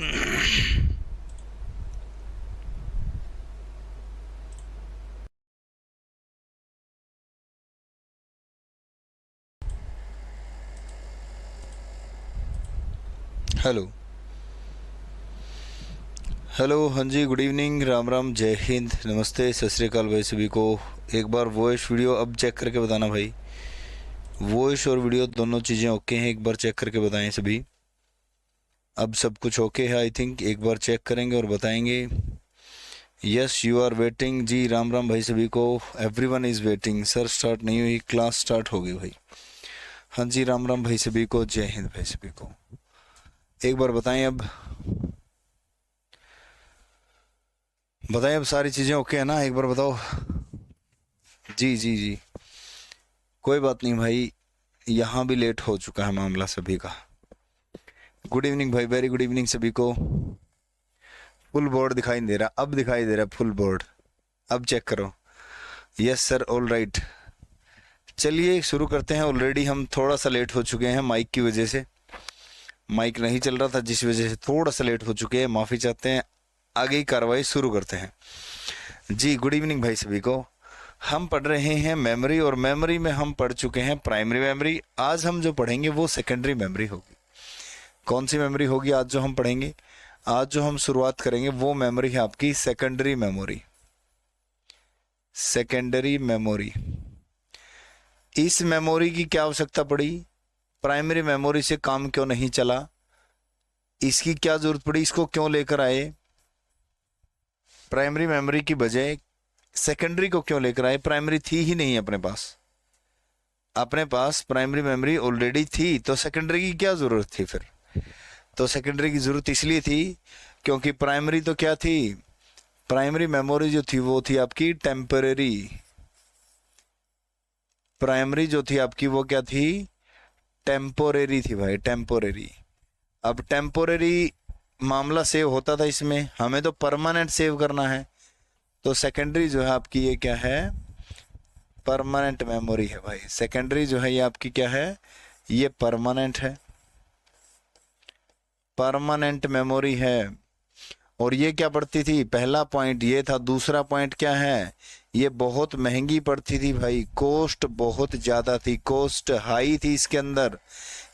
Hello hello, हाँ जी, good evening, Ram Ram, जय हिंद, नमस्ते, सत श्री अकाल भाई सभी को। एक बार वॉइस वीडियो अब चेक करके बताना भाई। वॉइस और वीडियो दोनों चीज़ें ओके हैं, एक बार चेक करके बताएं सभी। अब सब कुछ ओके है आई थिंक। एक बार चेक करेंगे और बताएंगे। यस यू आर वेटिंग जी, राम राम भाई सभी को। Everyone is waiting. Sir start नहीं हुई, क्लास स्टार्ट हो गई भाई। हाँ जी, राम राम भाई सभी को, जय हिंद भाई सभी को। एक बार बताएं अब, बताएं अब सारी चीज़ें ओके है ना, एक बार बताओ। जी जी जी, कोई बात नहीं भाई, यहाँ भी लेट हो चुका है मामला सभी का। गुड इवनिंग भाई, वेरी गुड इवनिंग सभी को। फुल बोर्ड दिखाई दे रहा, अब दिखाई दे रहा है फुल बोर्ड। अब चेक करो। Yes sir, all right. चलिए शुरू करते हैं। ऑलरेडी हम थोड़ा सा लेट हो चुके हैं माइक की वजह से। माइक नहीं चल रहा था जिस वजह से थोड़ा सा लेट हो चुके हैं, माफ़ी चाहते हैं। आगे की कार्रवाई शुरू करते हैं जी। गुड इवनिंग भाई सभी को। हम पढ़ रहे हैं मेमोरी, और मेमोरी में हम पढ़ चुके हैं प्राइमरी मेमोरी। आज हम जो पढ़ेंगे वो सेकेंडरी मेमोरी होगी। कौन सी मेमोरी होगी आज जो हम पढ़ेंगे? आज जो हम शुरुआत करेंगे वो मेमोरी है आपकी सेकेंडरी मेमोरी। सेकेंडरी मेमोरी, इस मेमोरी की क्या आवश्यकता पड़ी? प्राइमरी मेमोरी से काम क्यों नहीं चला? इसकी क्या जरूरत पड़ी? इसको क्यों लेकर आए? प्राइमरी मेमोरी की बजाय सेकेंडरी को क्यों लेकर आए? प्राइमरी थी ही नहीं अपने पास। अपने पास प्राइमरी मेमोरी ऑलरेडी थी, तो सेकेंडरी की क्या जरूरत थी फिर? तो सेकेंडरी की जरूरत इसलिए थी क्योंकि प्राइमरी तो क्या थी? प्राइमरी मेमोरी जो थी वो थी आपकी टेम्परेरी। प्राइमरी जो थी आपकी वो क्या थी? टेम्पोरेरी थी भाई, टेम्पोरेरी। अब टेम्पोरेरी मामला सेव होता था इसमें, हमें तो परमानेंट सेव करना है। तो सेकेंडरी जो है आपकी ये क्या है? परमानेंट मेमोरी है भाई। सेकेंडरी जो है ये आपकी क्या है? ये परमानेंट है, परमानेंट मेमोरी है। और ये क्या पड़ती थी? पहला पॉइंट ये था। दूसरा पॉइंट क्या है? ये बहुत महंगी पड़ती थी भाई, कॉस्ट बहुत ज़्यादा थी, कॉस्ट हाई थी इसके अंदर,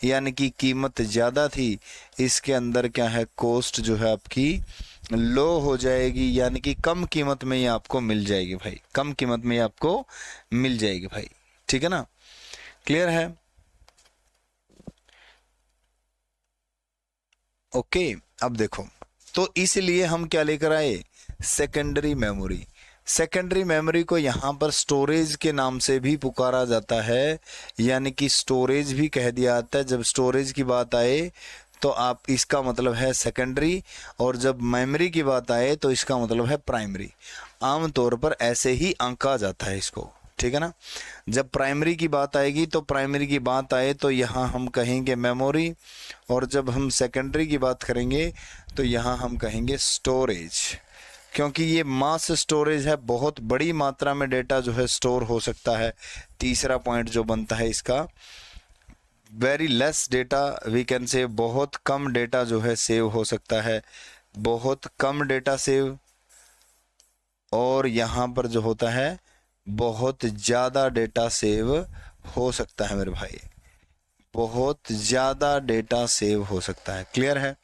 यानी कि कीमत ज़्यादा थी। इसके अंदर क्या है? कॉस्ट जो है आपकी लो हो जाएगी, यानी कि कम कीमत में ये आपको मिल जाएगी भाई, कम कीमत में ये आपको मिल जाएगी भाई। ठीक है ना? क्लियर है? ओके, अब देखो, तो इसलिए हम क्या लेकर आए? Secondary memory. सेकेंडरी मेमोरी को यहाँ पर स्टोरेज के नाम से भी पुकारा जाता है, यानी कि स्टोरेज भी कह दिया जाता है। जब स्टोरेज की बात आए तो आप इसका मतलब है सेकेंडरी, और जब मेमोरी की बात आए तो इसका मतलब है प्राइमरी। आमतौर पर ऐसे ही आंका जाता है इसको, ठीक है ना? जब प्राइमरी की बात आएगी तो प्राइमरी की बात आए तो यहाँ हम कहेंगे मेमोरी, और जब हम सेकेंडरी की बात करेंगे तो यहाँ हम कहेंगे स्टोरेज, क्योंकि ये मास स्टोरेज है, बहुत बड़ी मात्रा में डेटा जो है स्टोर हो सकता है। तीसरा पॉइंट जो बनता है इसका, very less data we can save, बहुत कम डेटा जो है सेव हो सकता है, बहुत कम डेटा सेव। और यहाँ पर जो होता है बहुत ज़्यादा डेटा सेव हो सकता है मेरे भाई, बहुत ज़्यादा डेटा सेव हो सकता है। क्लियर है?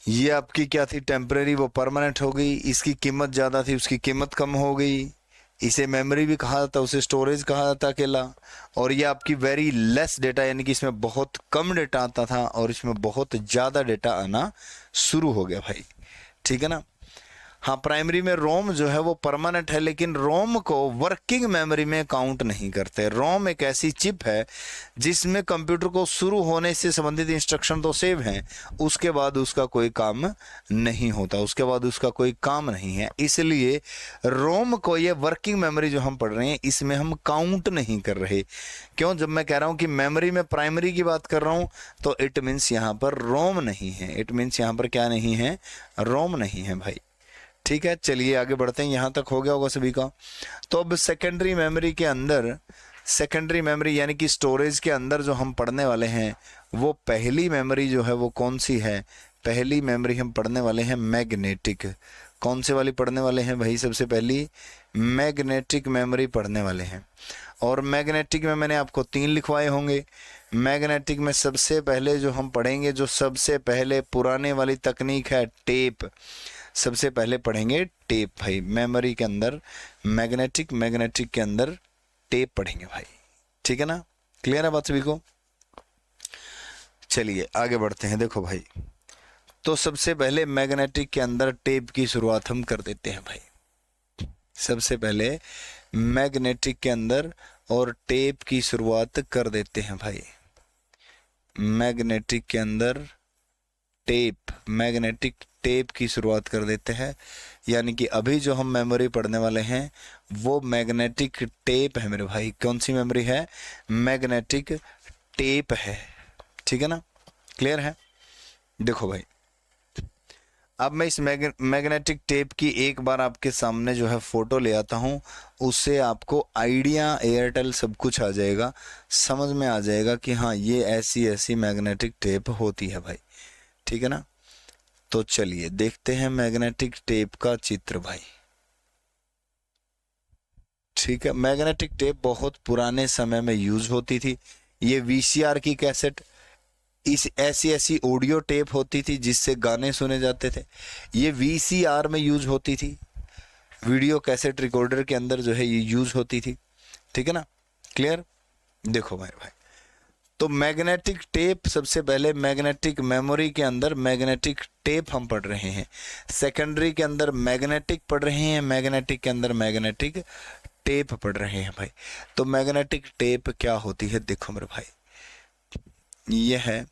ये आपकी क्या थी? टेम्परेरी, वो परमानेंट हो गई। इसकी कीमत ज़्यादा थी, उसकी कीमत कम हो गई। इसे मेमोरी भी कहा जाता, उसे स्टोरेज कहा जाता अकेला। और ये आपकी वेरी लेस डेटा, यानी कि इसमें बहुत कम डेटा आता था और इसमें बहुत ज़्यादा डेटा आना शुरू हो गया भाई। ठीक है ना? हाँ, प्राइमरी में रोम जो है वो परमानेंट है, लेकिन रोम को वर्किंग मेमोरी में काउंट नहीं करते। रोम एक ऐसी चिप है जिसमें कंप्यूटर को शुरू होने से संबंधित इंस्ट्रक्शन तो सेव हैं, उसके बाद उसका कोई काम नहीं होता, उसके बाद उसका कोई काम नहीं है। इसलिए रोम को, ये वर्किंग मेमोरी जो हम पढ़ रहे हैं, इसमें हम काउंट नहीं कर रहे। क्यों? जब मैं कह रहा हूँ कि मेमोरी में प्राइमरी की बात कर रहा हूँ तो इट मीन्स यहाँ पर रोम नहीं है, इट मीन्स यहाँ पर क्या नहीं है? रोम नहीं है भाई। ठीक है, चलिए आगे बढ़ते हैं। यहाँ तक हो गया होगा सभी का। तो अब सेकेंडरी मेमोरी के अंदर सेकेंडरी मेमोरी यानी कि स्टोरेज के अंदर जो हम पढ़ने वाले हैं वो पहली मेमोरी जो है वो कौन सी है? पहली मेमोरी हम पढ़ने वाले हैं मैग्नेटिक। कौन से वाली पढ़ने वाले हैं भाई? सबसे पहली मैग्नेटिक मेमोरी पढ़ने वाले हैं। और मैग्नेटिक में मैंने आपको 3 लिखवाए होंगे। मैग्नेटिक में सबसे पहले जो हम पढ़ेंगे, जो सबसे पहले पुराने वाली तकनीक है टेप, सबसे पहले पढ़ेंगे टेप भाई। मेमोरी के अंदर मैग्नेटिक के अंदर टेप पढ़ेंगे भाई, ठीक है ना? क्लियर है बात सभी को? चलिए आगे बढ़ते हैं। देखो भाई, तो सबसे पहले मैग्नेटिक के अंदर टेप की शुरुआत हम कर देते हैं भाई। सबसे पहले मैग्नेटिक के अंदर और टेप की शुरुआत कर देते हैं भाई। मैग्नेटिक के अंदर मैग्नेटिक टेप की शुरुआत कर देते हैं। यानी कि अभी जो हम मेमोरी पढ़ने वाले हैं वो मैग्नेटिक टेप है मेरे भाई। कौन सी मेमोरी है? मैग्नेटिक टेप है, ठीक है ना? क्लियर है? देखो भाई, अब मैं इस मैग्नेटिक टेप की एक बार आपके सामने जो है फोटो ले आता हूँ, उससे आपको आइडिया एयरटेल सब कुछ आ जाएगा, समझ में आ जाएगा कि हाँ ये ऐसी मैग्नेटिक टेप होती है भाई, ठीक है ना? तो चलिए देखते हैं मैग्नेटिक टेप का चित्र भाई, ठीक है? मैग्नेटिक टेप बहुत पुराने समय में यूज होती थी। ये वीसीआर की कैसेट, इस ऐसी ऑडियो टेप होती थी जिससे गाने सुने जाते थे। ये वीसीआर में यूज होती थी, वीडियो कैसेट रिकॉर्डर के अंदर जो है ये यूज होती थी, ठीक है ना? क्लियर? देखो भाई, तो मैग्नेटिक टेप, सबसे पहले मैग्नेटिक मेमोरी के अंदर मैग्नेटिक टेप हम पढ़ रहे हैं। सेकेंडरी के अंदर मैग्नेटिक पढ़ रहे हैं, मैग्नेटिक के अंदर मैग्नेटिक टेप पढ़ रहे हैं भाई। तो मैग्नेटिक टेप क्या होती है? देखो मेरे भाई, यह है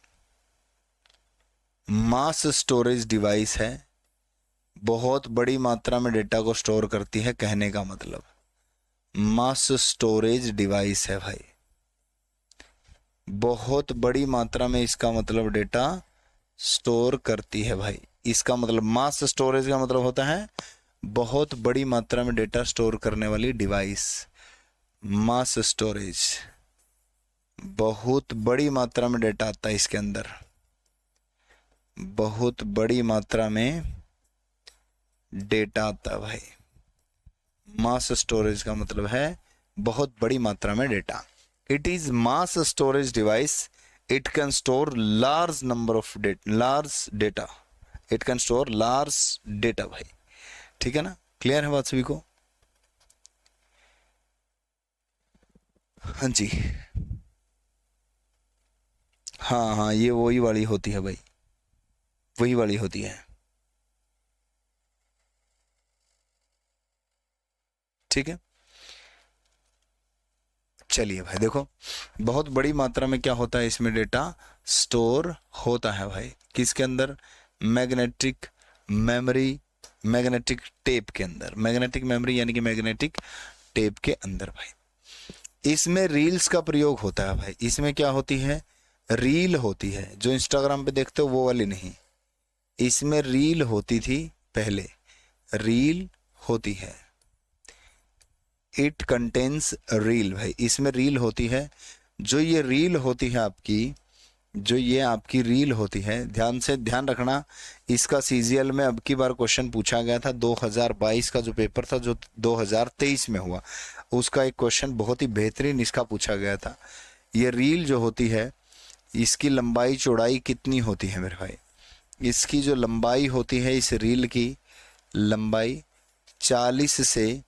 मास स्टोरेज डिवाइस है, बहुत बड़ी मात्रा में डेटा को स्टोर करती है, कहने का मतलब मास स्टोरेज डिवाइस है भाई। बहुत बड़ी मात्रा में इसका मतलब डेटा स्टोर करती है भाई। इसका मतलब मास स्टोरेज का मतलब होता है बहुत बड़ी मात्रा में डेटा स्टोर करने वाली डिवाइस। मास स्टोरेज, बहुत बड़ी मात्रा में डेटा आता है इसके अंदर, बहुत बड़ी मात्रा में डेटा आता है भाई। मास स्टोरेज का मतलब है बहुत बड़ी मात्रा में data. It is mass storage device, it can store large number of data, it can store large data भाई, ठीक है ना? क्लियर है बात सभी को? हाँ जी, हाँ ये वही वाली होती है भाई, वही वाली होती है, ठीक है? चलिए भाई देखो, बहुत बड़ी मात्रा में क्या होता है इसमें डेटा स्टोर होता है भाई। किसके अंदर? मैग्नेटिक मेमोरी, मैग्नेटिक टेप के अंदर। मैग्नेटिक मेमोरी यानी कि मैग्नेटिक टेप के अंदर भाई। इसमें रील्स का प्रयोग होता है भाई। इसमें क्या होती है? रील होती है, जो इंस्टाग्राम पे देखते हो वो वाली नहीं, इसमें रील होती थी पहले, रील होती है। इट कंटेन्स रील भाई, इसमें रील होती है। जो ये रील होती है आपकी, जो ये आपकी रील होती है, ध्यान रखना, इसका सीजीएल में अब की बार क्वेश्चन पूछा गया था। 2022 का जो पेपर था, जो 2023 में हुआ, उसका एक क्वेश्चन बहुत ही बेहतरीन इसका पूछा गया था। ये रील जो होती है, इसकी लंबाई चौड़ाई कितनी होती है मेरे भाई? इसकी जो लंबाई होती है, इस रील की लंबाई 40 से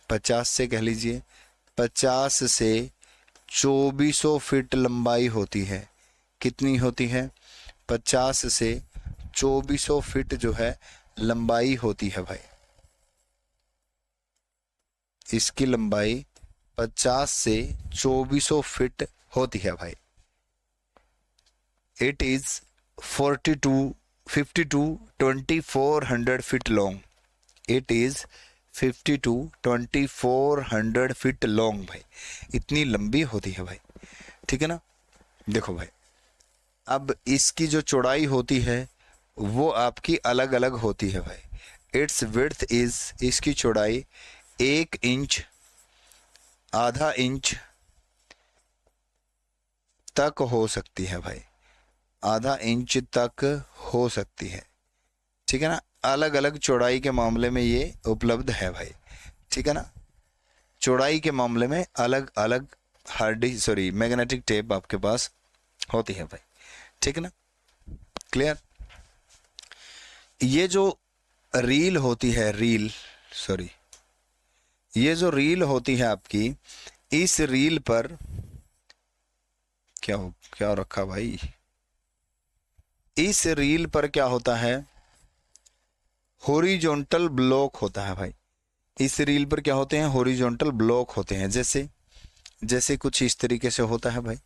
50 से कह लीजिए, 50 से 2400 फीट लंबाई होती है। कितनी होती है? 50 से 2400 फीट जो है लंबाई होती है भाई। इसकी लंबाई 50 से 2400 फीट होती है भाई। It is 2400 feet long. It is 2400 feet long भाई, इतनी लंबी होती है भाई, ठीक है ना? देखो भाई, अब इसकी जो चौड़ाई होती है वो आपकी अलग अलग होती है भाई। इट्स विड्थ इज, इसकी चौड़ाई 1 इंच, आधा इंच, तक हो सकती है भाई, आधा इंच तक हो सकती है, ठीक है ना। अलग अलग चौड़ाई के मामले में ये उपलब्ध है भाई, ठीक है ना। चौड़ाई के मामले में अलग अलग मैग्नेटिक टेप आपके पास होती है भाई, ठीक है ना, क्लियर। ये जो रील होती है, ये जो रील होती है आपकी, इस रील पर क्या रखा भाई, इस रील पर क्या होता है, हॉरिजॉन्टल ब्लॉक होता है भाई। इस रील पर क्या होते हैं, हॉरिजॉन्टल ब्लॉक होते हैं। जैसे कुछ इस तरीके से होता है भाई,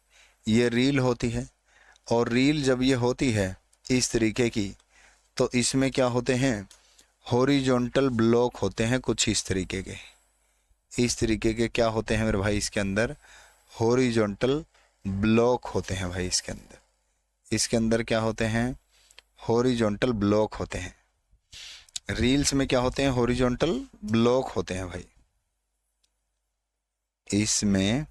ये रील होती है, और रील जब ये होती है इस तरीके की, तो इसमें क्या होते हैं, हॉरिजॉन्टल ब्लॉक होते हैं कुछ इस तरीके के क्या होते हैं मेरे भाई, इसके अंदर हॉरिजॉन्टल ब्लॉक होते हैं भाई। इसके अंदर क्या होते हैं, हॉरिजॉन्टल ब्लॉक होते हैं। रील्स में क्या होते हैं, हॉरिजॉन्टल ब्लॉक होते हैं भाई। इसमें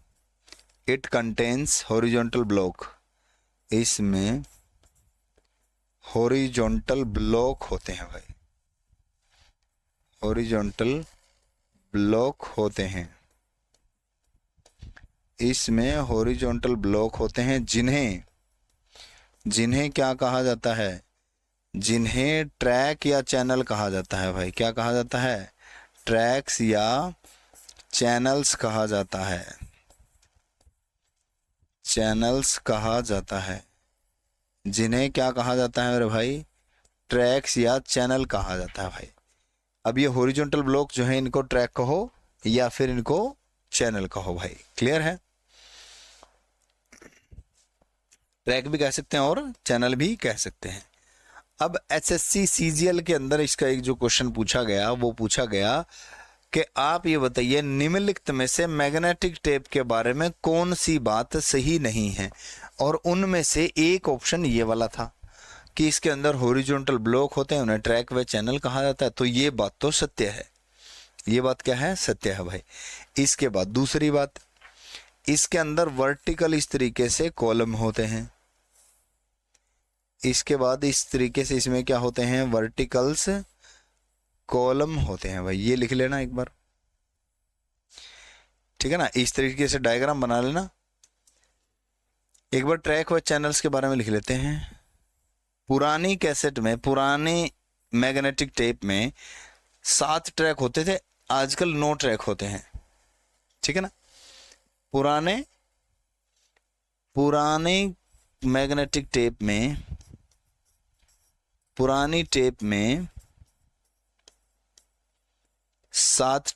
इट कंटेन्स हॉरिजॉन्टल ब्लॉक, इसमें हॉरिजॉन्टल ब्लॉक होते हैं भाई, हॉरिजॉन्टल ब्लॉक होते हैं। इसमें हॉरिजॉन्टल ब्लॉक होते हैं, जिन्हें क्या कहा जाता है, जिन्हें ट्रैक या चैनल कहा जाता है भाई। क्या कहा जाता है, ट्रैक्स या चैनल्स कहा जाता है, चैनल्स कहा जाता है। जिन्हें क्या कहा जाता है मेरे भाई, ट्रैक्स या चैनल कहा जाता है भाई। अब ये हॉरिजॉन्टल ब्लॉक जो है, इनको ट्रैक कहो या फिर इनको चैनल कहो भाई, क्लियर है। ट्रैक भी कह सकते हैं और चैनल भी कह सकते हैं। अब एसएससी सीजीएल के अंदर इसका एक जो क्वेश्चन पूछा गया, वो पूछा गया कि आप ये बताइए, निम्नलिखित में से मैग्नेटिक टेप के बारे में कौन सी बात सही नहीं है। और उनमें से एक ऑप्शन ये वाला था कि इसके अंदर हॉरिजॉन्टल ब्लॉक होते हैं, उन्हें ट्रैक व चैनल कहा जाता है। तो ये बात तो सत्य है, ये बात क्या है, सत्य है भाई। इसके बाद दूसरी बात, इसके अंदर वर्टिकल इस तरीके से कॉलम होते हैं। इसके बाद इस तरीके से इसमें क्या होते हैं, वर्टिकल्स कॉलम होते हैं भाई। ये लिख लेना एक बार, ठीक है ना। इस तरीके से डायग्राम बना लेना। एक बार ट्रैक व चैनल्स के बारे में लिख लेते हैं। पुरानी कैसेट में, पुराने मैग्नेटिक टेप में 7 ट्रैक होते थे, आजकल 9 ट्रैक होते हैं, ठीक है ना। पुराने मैग्नेटिक टेप में, पुरानी टेप में 7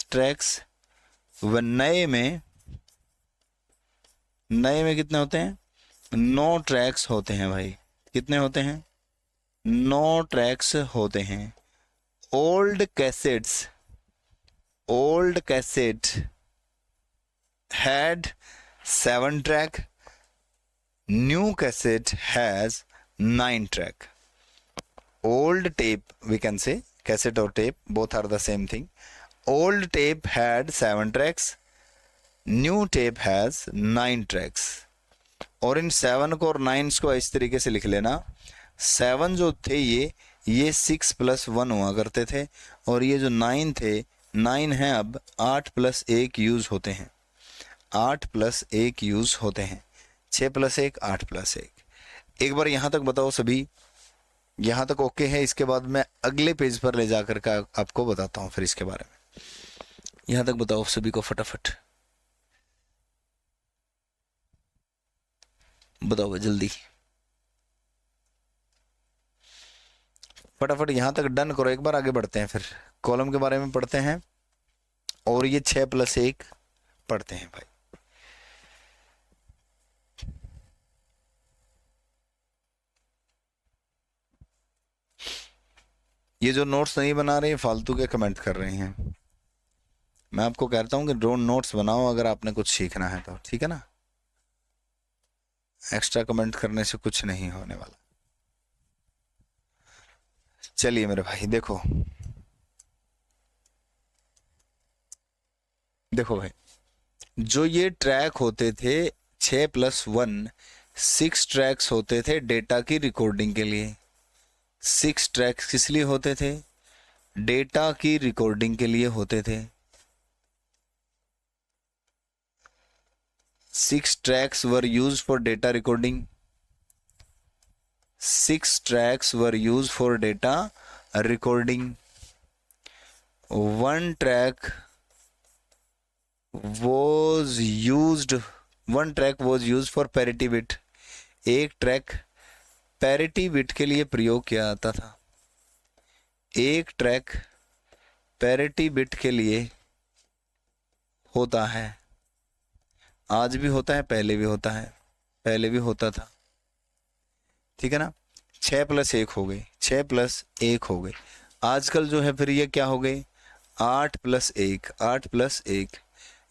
ट्रैक्स, व नए में कितने होते हैं, 9 ट्रैक्स होते हैं भाई। कितने होते हैं, 9 ट्रैक्स होते हैं। Old cassette had 7 track, new cassette has 9 track. Old tape, we can say, cassette or tape, both are the same thing. Old tape had 7 tracks, new tape has 9 tracks. और इन 7 को और 9 को इस तरीके से लिख लेना। 7 जो थे ये 6 + 1 हुआ करते थे, और ये जो 9 थे, 9 हैं अब 8 + 1 यूज होते हैं, 8 + 1 यूज होते हैं, 6 + 1 8 + 1। एक बार यहाँ तक बताओ सभी, यहाँ तक ओके है। इसके बाद मैं अगले पेज पर ले जाकर के आपको बताता हूँ फिर इसके बारे में। यहाँ तक बताओ सभी को, फटाफट बताओ जल्दी, फटाफट यहाँ तक डन करो। एक बार आगे बढ़ते हैं, फिर कॉलम के बारे में पढ़ते हैं, और ये 6 + 1 पढ़ते हैं भाई। ये जो नोट्स नहीं बना रहे हैं, फालतू के कमेंट कर रहे हैं। मैं आपको कहता हूँ कि नोट्स बनाओ अगर आपने कुछ सीखना है तो, ठीक है ना। एक्स्ट्रा कमेंट करने से कुछ नहीं होने वाला। चलिए मेरे भाई, देखो भाई, जो ये ट्रैक होते थे 6+1, 6 ट्रैक्स होते थे डेटा की रिकॉर्डिंग के लिए। 6 ट्रैक्स किस लिए होते थे? डेटा की रिकॉर्डिंग के लिए होते थे। 6 tracks were used for data recording. 6 tracks were used for data recording. One track was used for parity bit. एक ट्रैक पैरिटी बिट के लिए प्रयोग किया जाता था। एक ट्रैक पैरिटी बिट के लिए होता है। आज भी होता है, पहले भी होता है, पहले भी होता था। ठीक है ना। 6+1 हो गई, 6+1 हो गई। आजकल जो है फिर ये क्या हो गई? 8+1, 8+1,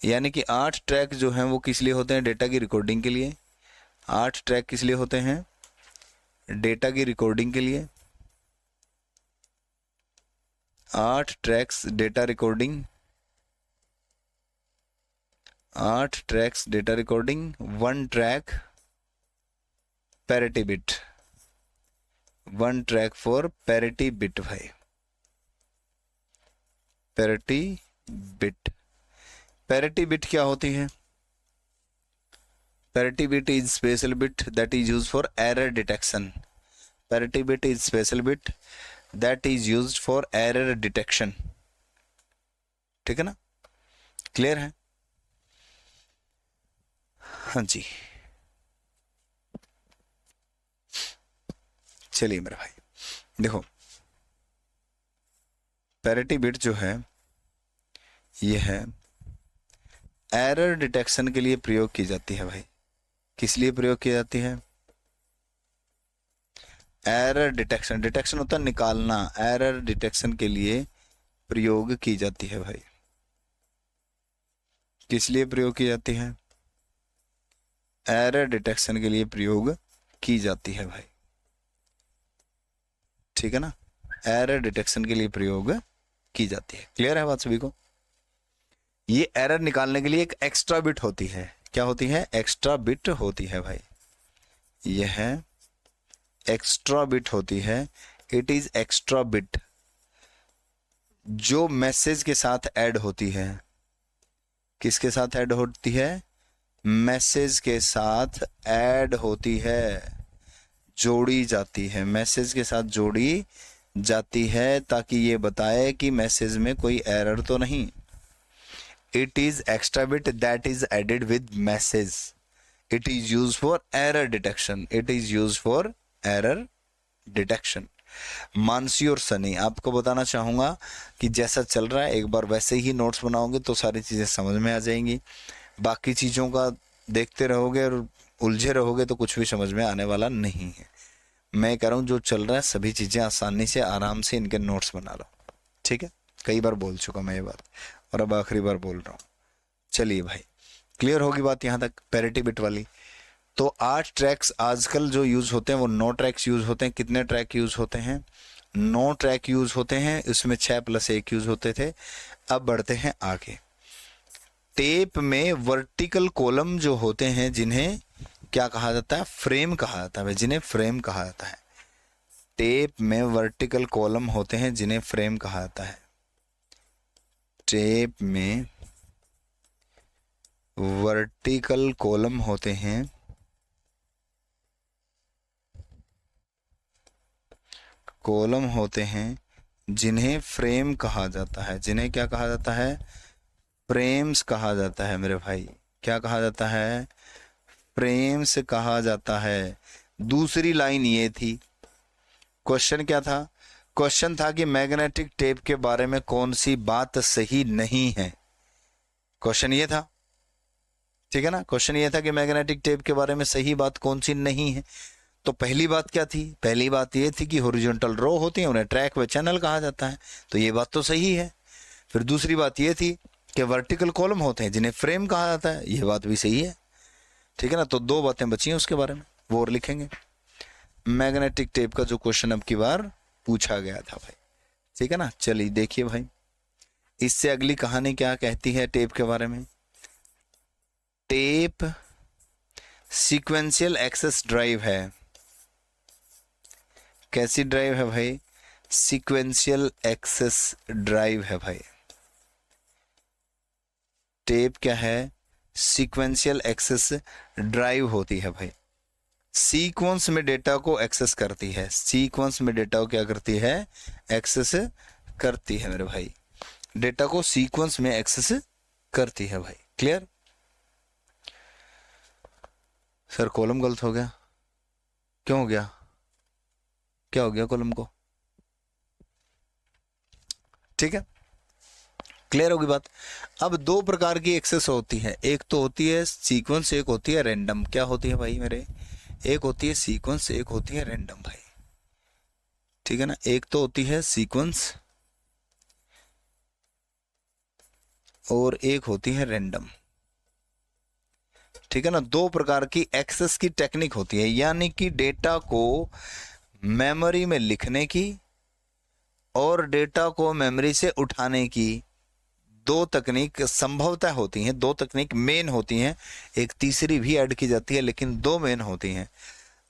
यानी कि 8 ट्रैक जो हैं वो किस लिए होते हैं? डेटा की रिकॉर्डिंग के लिए। 8 ट्रैक किस लिए होते हैं? डेटा की रिकॉर्डिंग के लिए। 8 tracks data recording, 8 tracks data recording, 1 track parity bit, 1 track for parity bit. भाई पैरिटी बिट, पैरिटी बिट क्या होती है? Parity bit is special bit that is used for error detection. Parity bit is special bit that is used for error detection. ठीक है ना, clear है? हाँ जी, चलिए मेरे भाई देखो, पैरिटी बिट जो है ये है एरर डिटेक्शन के लिए प्रयोग की जाती है। भाई किस लिए प्रयोग की जाती है? एरर डिटेक्शन, डिटेक्शन होता है निकालना, एरर डिटेक्शन के लिए प्रयोग की जाती है। भाई किस लिए प्रयोग की जाती है? एरर डिटेक्शन के लिए प्रयोग की जाती है। भाई ठीक है ना, एरर डिटेक्शन के लिए प्रयोग की जाती है। क्लियर है बात सभी को? ये एरर निकालने के लिए एक एक्स्ट्रा बिट होती है। क्या होती है? एक्स्ट्रा बिट होती है। भाई यह है एक्स्ट्रा बिट होती है। इट इज एक्स्ट्रा बिट जो मैसेज के साथ ऐड होती है। किसके साथ ऐड होती है? मैसेज के साथ ऐड होती है, जोड़ी जाती है, मैसेज के साथ जोड़ी जाती है ताकि ये बताए कि मैसेज में कोई एरर तो नहीं। It is extra bit that is added with message. It is use for error detection. It is use for error detection. Mansi और सनी, आपको बताना चाहूंगा कि जैसा चल रहा है एक बार वैसे ही नोट्स बनाओगे तो सारी चीजें समझ में आ जाएंगी। बाकी चीजों का देखते रहोगे और उलझे रहोगे तो कुछ भी समझ में आने वाला नहीं है। मैं कह रहा हूँ जो चल रहा है सभी चीजें आसानी से आराम से इनके नोट्स बना लो। ठीक है, कई बार बोल चुका मैं ये बात और अब आखिरी बार बोल रहा हूँ। चलिए भाई, क्लियर होगी बात यहाँ तक पैरिटी बिट वाली। तो 8 ट्रैक्स आजकल जो यूज होते हैं वो 9 ट्रैक्स यूज होते हैं। कितने ट्रैक यूज होते हैं? 9 ट्रैक यूज होते हैं। इसमें 6+1 यूज होते थे। अब बढ़ते हैं आगे। टेप में वर्टिकल कॉलम जो होते हैं जिन्हें क्या कहा जाता है? फ्रेम कहा जाता है। जिन्हें फ्रेम कहा जाता है। टेप में वर्टिकल कॉलम होते हैं जिन्हें फ्रेम कहा जाता है। टेप में वर्टिकल कॉलम होते हैं जिन्हें फ्रेम कहा जाता है। जिन्हें क्या कहा जाता है? फ्रेम्स कहा जाता है मेरे भाई। क्या कहा जाता है? फ्रेम्स कहा जाता है। दूसरी लाइन ये थी। क्वेश्चन क्या था? क्वेश्चन था कि मैग्नेटिक टेप के बारे में कौन सी बात सही नहीं है। क्वेश्चन ये था, ठीक है ना। क्वेश्चन ये था कि मैग्नेटिक टेप के बारे में सही बात कौन सी नहीं है। तो पहली बात क्या थी? पहली बात ये थी कि हॉरिजॉन्टल रो होती है, उन्हें ट्रैक व चैनल कहा जाता है। तो ये बात तो सही है। फिर दूसरी बात ये थी कि वर्टिकल कॉलम होते हैं जिन्हें फ्रेम कहा जाता है। ये बात भी सही है। ठीक है ना। तो 2 बातें बची हैं उसके बारे में, वो और लिखेंगे। मैग्नेटिक टेप का जो क्वेश्चन अब की बार पूछा गया था भाई। ठीक है ना। चलिए देखिए भाई, इससे अगली कहानी क्या कहती है टेप के बारे में। टेप सीक्वेंशियल एक्सेस ड्राइव है। कैसी ड्राइव है भाई? सीक्वेंशियल एक्सेस ड्राइव है भाई। टेप क्या है? सीक्वेंशियल एक्सेस ड्राइव होती है भाई। सीक्वेंस में डेटा को एक्सेस करती है। सीक्वेंस में डेटा को क्या करती है? एक्सेस करती है मेरे भाई। डेटा को सीक्वेंस में एक्सेस करती है भाई। क्लियर? सर कॉलम गलत हो गया, क्यों हो गया? क्या हो गया कॉलम को? ठीक है, क्लियर होगी बात। अब दो प्रकार की एक्सेस होती है, एक तो होती है सीक्वेंस, एक होती है रैंडम। क्या होती है भाई मेरे? एक होती है सीक्वेंस, एक होती है रैंडम भाई। ठीक है ना, एक तो होती है सीक्वेंस और एक होती है रैंडम। ठीक है ना, दो प्रकार की एक्सेस की टेक्निक होती है, यानी कि डेटा को मेमोरी में लिखने की और डेटा को मेमोरी से उठाने की दो तकनीक संभवतः होती हैं। दो तकनीक मेन होती हैं, एक तीसरी भी ऐड की जाती है, लेकिन दो मेन होती हैं।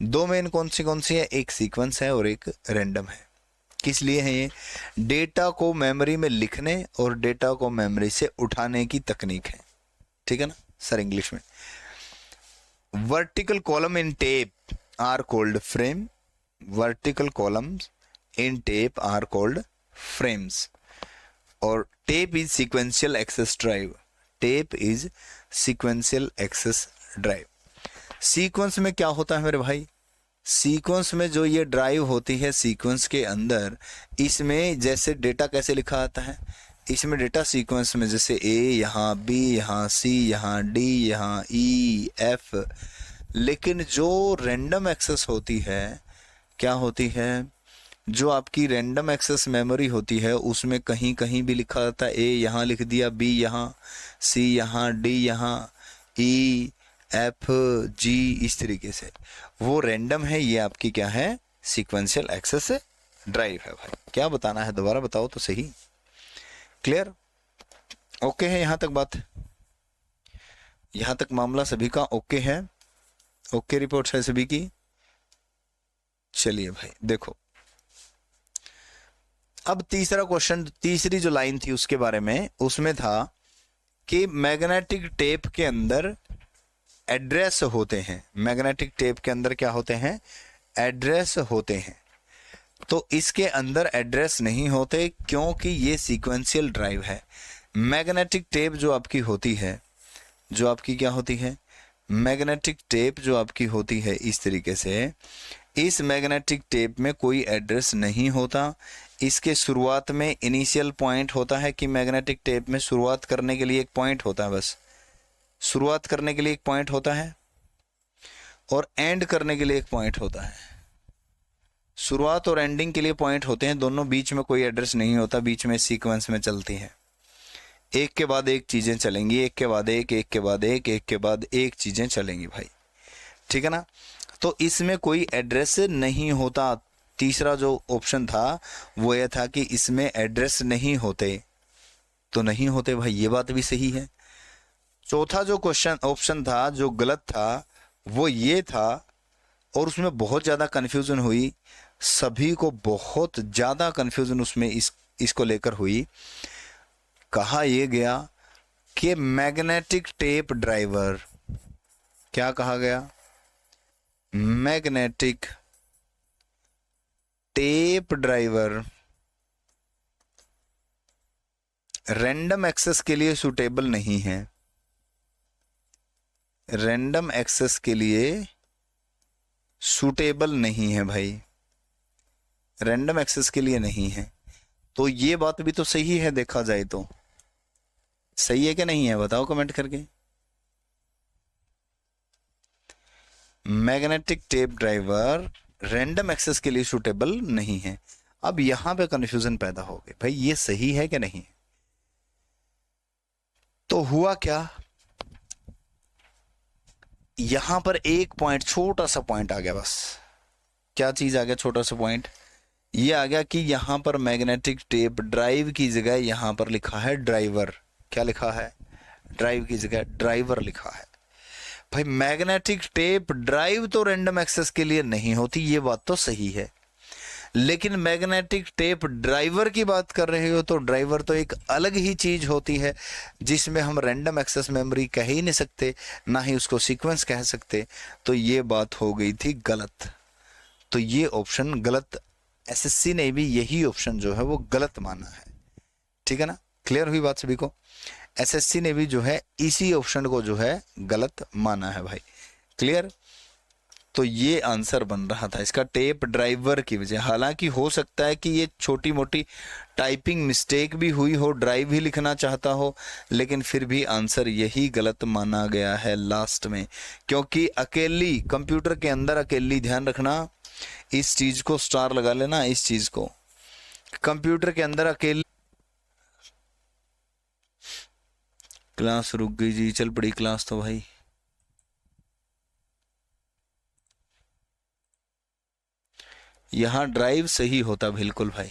दो मेन कौन सी है? एक सीक्वेंस है और एक रैंडम है। किस लिए है ये? डेटा को मेमोरी में लिखने और डेटा को मेमोरी से उठाने की तकनीक है। ठीक है ना सर, इंग्लिश में vertical column in tape are called frame. Vertical columns in tape are called frames. और tape is sequential access drive. Tape is sequential access drive. Sequence में क्या होता है मेरे भाई? सीक्वेंस में जो ये ड्राइव होती है सीक्वेंस के अंदर, इसमें जैसे डेटा कैसे लिखा आता है? इसमें डेटा सीक्वेंस में जैसे ए यहाँ, बी यहाँ, सी यहाँ, डी यहाँ, ई, एफ। लेकिन जो रैंडम एक्सेस होती है, क्या होती है? जो आपकी रैंडम एक्सेस मेमोरी होती है उसमें कहीं कहीं भी लिखा जाता है। ए यहाँ लिख दिया, बी यहाँ, सी यहाँ, डी यहाँ, ई, एफ, जी, इस तरीके से। वो रैंडम है, ये आपकी क्या है? सीक्वेंशियल एक्सेस ड्राइव है भाई। क्या बताना है दोबारा बताओ तो सही। क्लियर? ओके है यहां तक बात? यहां तक मामला सभी का ओके है? ओके रिपोर्ट है सभी की? चलिए भाई देखो, अब तीसरा क्वेश्चन, तीसरी जो लाइन थी उसके बारे में, उसमें था कि मैग्नेटिक टेप के अंदर एड्रेस होते हैं। मैग्नेटिक टेप के अंदर क्या होते हैं? एड्रेस होते हैं। तो इसके अंदर एड्रेस नहीं होते क्योंकि ये सीक्वेंशियल ड्राइव है। मैग्नेटिक टेप जो आपकी होती है, जो आपकी क्या होती है? मैग्नेटिक टेप जो आपकी होती है इस तरीके से, इस मैग्नेटिक टेप में कोई एड्रेस नहीं होता। इसके शुरुआत में इनिशियल पॉइंट होता है कि मैग्नेटिक टेप में शुरुआत करने के लिए एक पॉइंट होता है, बस शुरुआत करने के लिए एक पॉइंट होता है और एंड करने के लिए एक पॉइंट होता है। शुरुआत और एंडिंग के लिए पॉइंट होते हैं, दोनों बीच में कोई एड्रेस नहीं होता। बीच में सीक्वेंस में चलती है, एक के बाद एक चीजें चलेंगी, एक के बाद एक, एक के बाद एक, एक के बाद एक चीजें चलेंगी भाई। ठीक है ना, तो इसमें कोई एड्रेस नहीं होता। तीसरा जो ऑप्शन था वो यह था कि इसमें एड्रेस नहीं होते, तो नहीं होते भाई, ये बात भी सही है। चौथा जो क्वेश्चन ऑप्शन था जो गलत था वो ये था, और उसमें बहुत ज़्यादा कन्फ्यूज़न हुई, सभी को बहुत ज़्यादा कन्फ्यूज़न उसमें इसको लेकर हुई। कहा यह गया कि मैग्नेटिक टेप ड्राइवर, क्या कहा गया? Magnetic tape driver random access के लिए सूटेबल नहीं है। रैंडम एक्सेस के लिए सूटेबल नहीं है भाई, रैंडम एक्सेस के लिए नहीं है। तो ये बात भी तो सही है, देखा जाए तो सही है कि नहीं है? बताओ कमेंट करके। Magnetic tape driver random access के लिए सूटेबल नहीं है। अब यहां पे कंफ्यूजन पैदा हो गई, भाई ये सही है कि नहीं? तो हुआ क्या, यहां पर एक पॉइंट, छोटा सा पॉइंट आ गया बस। क्या चीज आ गया? छोटा सा पॉइंट ये आ गया कि यहां पर मैग्नेटिक टेप ड्राइव की जगह यहां पर लिखा है ड्राइवर। क्या लिखा है? ड्राइव की जगह ड्राइवर लिखा है। भाई मैग्नेटिक टेप ड्राइव तो रैंडम एक्सेस के लिए नहीं होती, ये बात तो सही है, लेकिन मैग्नेटिक टेप ड्राइवर की बात कर रहे हो तो ड्राइवर तो एक अलग ही चीज होती है, जिसमें हम रैंडम एक्सेस मेमोरी कह ही नहीं सकते, ना ही उसको सीक्वेंस कह सकते। तो ये बात हो गई थी गलत, तो ये ऑप्शन गलत, एसएससी ने भी यही ऑप्शन जो है वो गलत माना है। ठीक है ना, क्लियर हुई बात सभी को? एसएससी ने भी जो है इसी ऑप्शन को जो है गलत माना है भाई, क्लियर? तो ये आंसर बन रहा था इसका टेप ड्राइवर की वजह। हालांकि हो सकता है कि ये छोटी मोटी टाइपिंग मिस्टेक भी हुई हो, ड्राइव ही लिखना चाहता हो, लेकिन फिर भी आंसर यही गलत माना गया है लास्ट में, क्योंकि अकेली कंप्यूटर के अंदर अकेली, ध्यान रखना इस चीज को, स्टार लगा लेना इस चीज को, कंप्यूटर के अंदर अकेली। क्लास रुक गई जी, चल पड़ी क्लास तो भाई। यहां ड्राइव सही होता बिल्कुल भाई।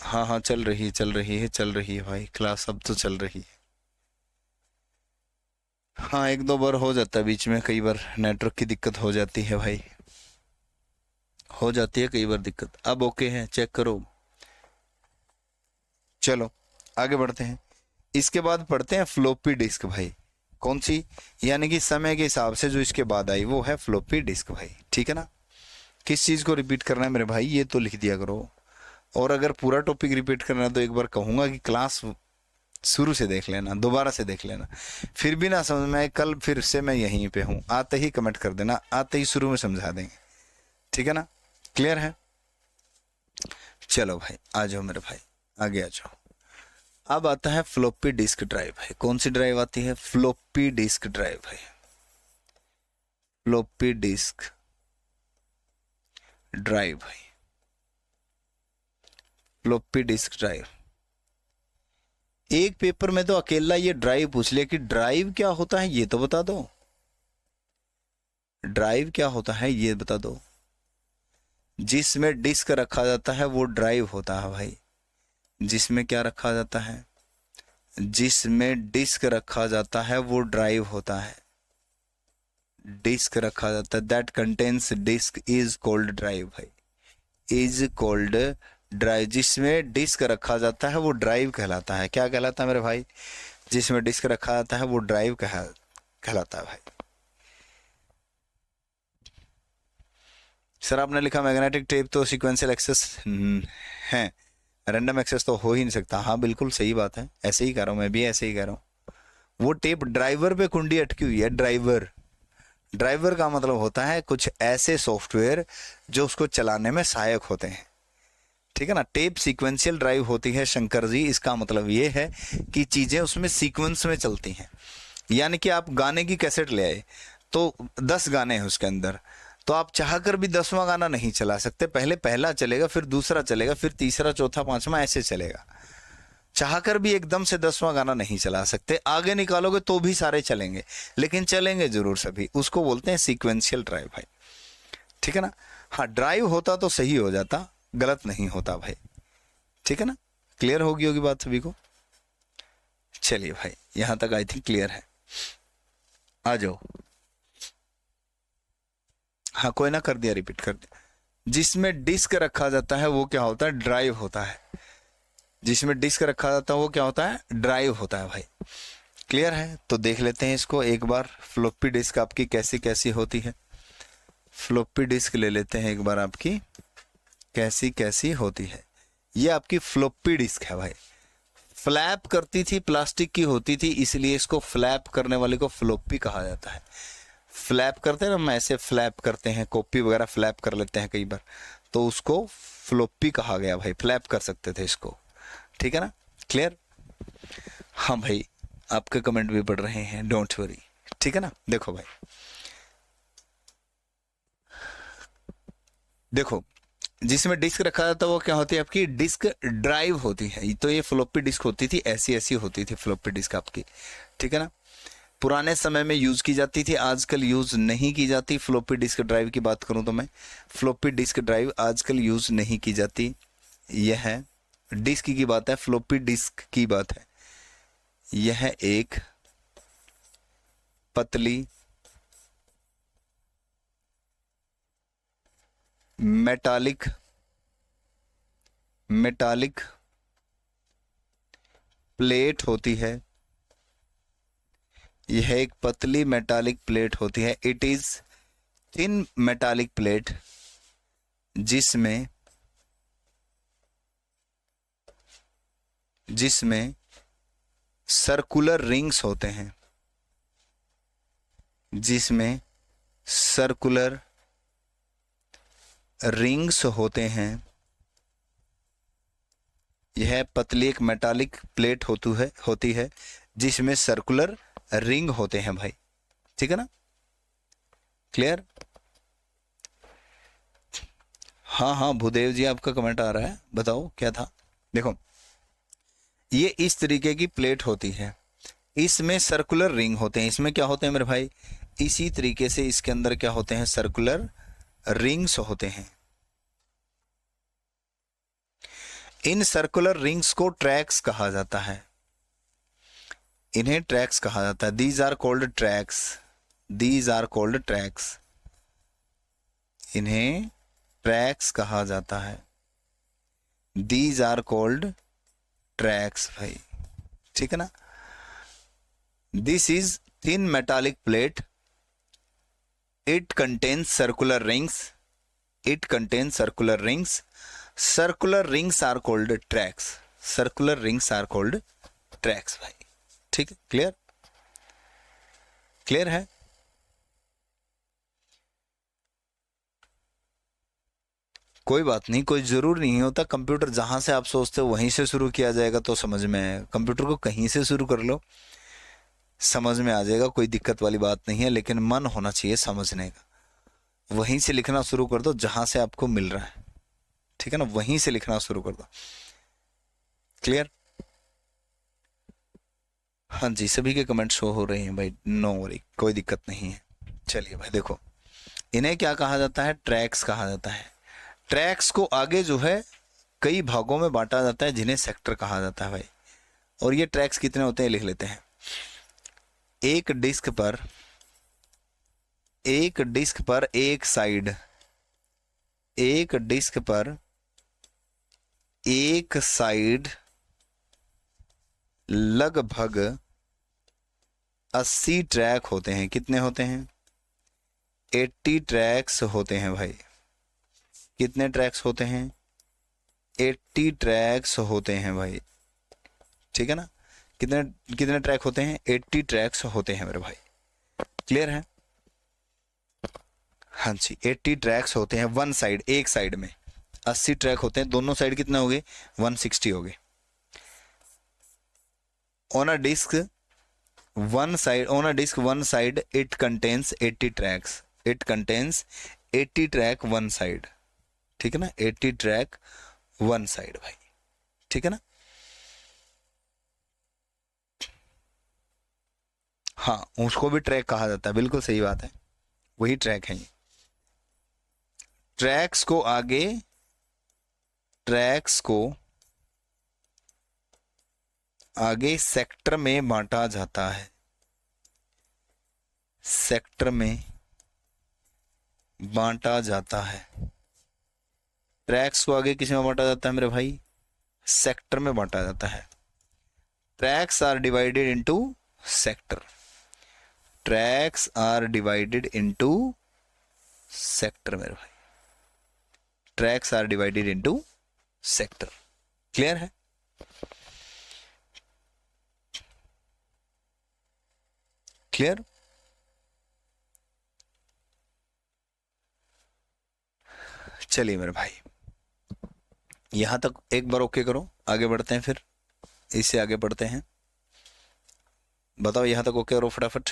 हाँ हाँ, चल रही है चल रही है चल रही है भाई क्लास, अब तो चल रही है। हाँ, एक दो बार हो जाता है बीच में, कई बार नेटवर्क की दिक्कत हो जाती है भाई, हो जाती है कई बार दिक्कत। अब ओके है, चेक करो। चलो आगे बढ़ते हैं। इसके बाद पढ़ते हैं फ्लोपी डिस्क भाई। कौन सी? यानी कि समय के हिसाब से जो इसके बाद आई वो है फ्लोपी डिस्क भाई। ठीक है ना, किस चीज को रिपीट करना है मेरे भाई, ये तो लिख दिया करो। और अगर पूरा टॉपिक रिपीट करना है तो एक बार कहूंगा कि क्लास शुरू से देख लेना, दोबारा से देख लेना। फिर भी ना समझ में, कल फिर से मैं यहीं पे हूँ, आते ही कमेंट कर देना, आते ही शुरू में समझा देंगे। ठीक है ना, क्लियर है? चलो भाई आ जाओ मेरे भाई, आगे आ जाओ। अब आता है फ्लोपी डिस्क ड्राइव है। कौन सी ड्राइव आती है? फ्लोपी डिस्क ड्राइव है, फ्लोपी डिस्क ड्राइव है, फ्लोपी डिस्क ड्राइव। एक पेपर में तो अकेला ये ड्राइव पूछ लिया कि ड्राइव क्या होता है, ये तो बता दो। ड्राइव क्या होता है ये बता दो। जिसमें डिस्क रखा जाता है वो ड्राइव होता है भाई। जिसमें क्या रखा जाता है? जिसमें डिस्क रखा जाता है वो ड्राइव होता है। डिस्क रखा जाता है, that contains disk is called drive भाई, इज कॉल्ड ड्राइव। जिसमें डिस्क रखा जाता है वो ड्राइव कहलाता है। क्या कहलाता है मेरे भाई? जिसमें डिस्क रखा जाता है वो ड्राइव कहलाता है भाई। सर आपने लिखा मैग्नेटिक टेप तो सीक्वेंशियल एक्सेस है, रैंडम एक्सेस तो हो ही नहीं सकता। हाँ बिल्कुल सही बात है, ऐसे ही कह रहा हूँ, मैं भी ऐसे ही कह रहा हूँ। वो टेप ड्राइवर पे कुंडी अटकी हुई है, ड्राइवर। ड्राइवर का मतलब होता है कुछ ऐसे सॉफ्टवेयर जो उसको चलाने में सहायक होते हैं। ठीक है ना, टेप सीक्वेंशियल ड्राइव होती है शंकर जी, इसका मतलब ये है कि चीजें उसमें सीक्वेंस में चलती हैं। यानी कि आप गाने की कैसेट ले आए तो 10 गाने हैं उसके अंदर, तो आप चाहकर भी 10वां गाना नहीं चला सकते। पहले पहला चलेगा, फिर दूसरा चलेगा, फिर तीसरा, चौथा, पांचवा, ऐसे चलेगा। चाहकर भी एकदम से 10वां गाना नहीं चला सकते। आगे निकालोगे तो भी सारे चलेंगे, लेकिन चलेंगे जरूर सभी। उसको बोलते हैं सीक्वेंशियल ड्राइव भाई। ठीक है ना। हाँ, ड्राइव होता तो सही हो जाता, गलत नहीं होता भाई। ठीक है ना, क्लियर होगी बात सभी को? चलिए भाई, यहां तक आई थिंक क्लियर है। आ जाओ। हाँ कोई ना, कर दिया, रिपीट कर दिया। जिसमें डिस्क रखा जाता है वो क्या होता है? ड्राइव होता है। जिसमें डिस्क रखा जाता है वो क्या होता है? ड्राइव होता है भाई। क्लियर है? तो देख लेते हैं इसको एक बार, फ्लॉपी डिस्क आपकी कैसी कैसी होती है। फ्लॉपी डिस्क ले लेते हैं एक बार, आपकी कैसी कैसी होती है। ये आपकी फ्लॉपी डिस्क है भाई। फ्लैप करती थी, प्लास्टिक की होती थी, इसलिए इसको फ्लैप करने वाले को फ्लॉपी कहा जाता है। फ्लैप करते हैं ना, हम ऐसे फ्लैप करते हैं, कॉपी वगैरह फ्लैप कर लेते हैं कई बार, तो उसको फ्लॉपी कहा गया भाई। फ्लैप कर सकते थे इसको। ठीक है ना, क्लियर? हाँ भाई, आपके कमेंट भी पढ़ रहे हैं, डोंट वरी, ठीक है ना। देखो भाई, देखो जिसमें डिस्क रखा जाता है वो क्या होती है आपकी, डिस्क ड्राइव होती है। तो ये फ्लॉपी डिस्क होती थी, ऐसी ऐसी होती थी फ्लॉपी डिस्क आपकी, ठीक है ना। पुराने समय में यूज की जाती थी, आजकल यूज नहीं की जाती। फ्लॉपी डिस्क ड्राइव की बात करूं तो मैं, फ्लॉपी डिस्क ड्राइव आजकल यूज नहीं की जाती। यह है डिस्क की बात है, फ्लॉपी डिस्क की बात है। यह एक पतली मेटालिक प्लेट होती है। यह एक पतली मेटालिक प्लेट होती है। It is thin metallic plate जिसमें सर्कुलर रिंग्स होते हैं, जिसमें सर्कुलर रिंग्स होते हैं। यह पतली एक मेटालिक प्लेट होती है जिसमें सर्कुलर रिंग होते हैं भाई, ठीक है ना, क्लियर। हाँ हाँ भूदेव जी आपका कमेंट आ रहा है, बताओ क्या था। देखो ये इस तरीके की प्लेट होती है, इसमें सर्कुलर रिंग होते हैं। इसमें क्या होते हैं मेरे भाई, इसी तरीके से इसके अंदर क्या होते हैं, सर्कुलर रिंग्स होते हैं। इन सर्कुलर रिंग्स को ट्रैक्स कहा जाता है, इन्हें ट्रैक्स कहा जाता है। These are called tracks, these are called tracks, इन्हें ट्रैक्स कहा जाता है। दीज आर कॉल्ड ट्रैक्स भाई, ठीक है ना। This is thin metallic plate, it contains circular rings, it contains circular rings, circular rings are called tracks, circular rings are called tracks भाई, ठीक है, क्लियर, क्लियर है। कोई बात नहीं, कोई जरूर नहीं होता कंप्यूटर जहां से आप सोचते हो वहीं से शुरू किया जाएगा तो समझ में है। कंप्यूटर को कहीं से शुरू कर लो, समझ में आ जाएगा, कोई दिक्कत वाली बात नहीं है। लेकिन मन होना चाहिए समझने का, वहीं से लिखना शुरू कर दो जहां से आपको मिल रहा है, ठीक है ना, वहीं से लिखना शुरू कर दो, क्लियर। हाँ जी, सभी के कमेंट शो हो रहे हैं भाई, नो वरी, कोई दिक्कत नहीं है। चलिए भाई देखो, इन्हें क्या कहा जाता है, ट्रैक्स कहा जाता है। ट्रैक्स को आगे जो है कई भागों में बांटा जाता है जिन्हें सेक्टर कहा जाता है भाई। और ये ट्रैक्स कितने होते हैं लिख लेते हैं। एक डिस्क पर एक साइड, एक डिस्क पर एक साइड लगभग 80 ट्रैक होते हैं। कितने होते हैं, 80 ट्रैक्स होते हैं भाई। कितने ट्रैक्स होते हैं, 80 ट्रैक्स होते हैं भाई, ठीक है ना। कितने कितने ट्रैक होते हैं, 80 ट्रैक्स होते हैं मेरे भाई, क्लियर है। हाँ जी, 80 ट्रैक्स होते हैं वन साइड, एक साइड में 80 ट्रैक होते हैं, दोनों साइड कितने हो गए, 160 हो गए। On a disk one side it contains 80 tracks, it contains 80 track one side, ठीक है ना, 80 ट्रैक वन साइड भाई, ठीक है ना। हाँ, उसको भी ट्रैक कहा जाता है, बिल्कुल सही बात है, वही ट्रैक है ये। ट्रैक्स को आगे सेक्टर में बांटा जाता है, सेक्टर में बांटा जाता है। ट्रैक्स को आगे किस में बांटा जाता है मेरे भाई, सेक्टर में बांटा जाता है। Tracks are divided into sector, tracks are divided into sector मेरे भाई, tracks are divided into sector, clear है। क्लियर, चलिए मेरे भाई यहां तक एक बार ओके करो, आगे बढ़ते हैं, फिर इससे आगे बढ़ते हैं। बताओ यहां तक ओके करो फटाफट।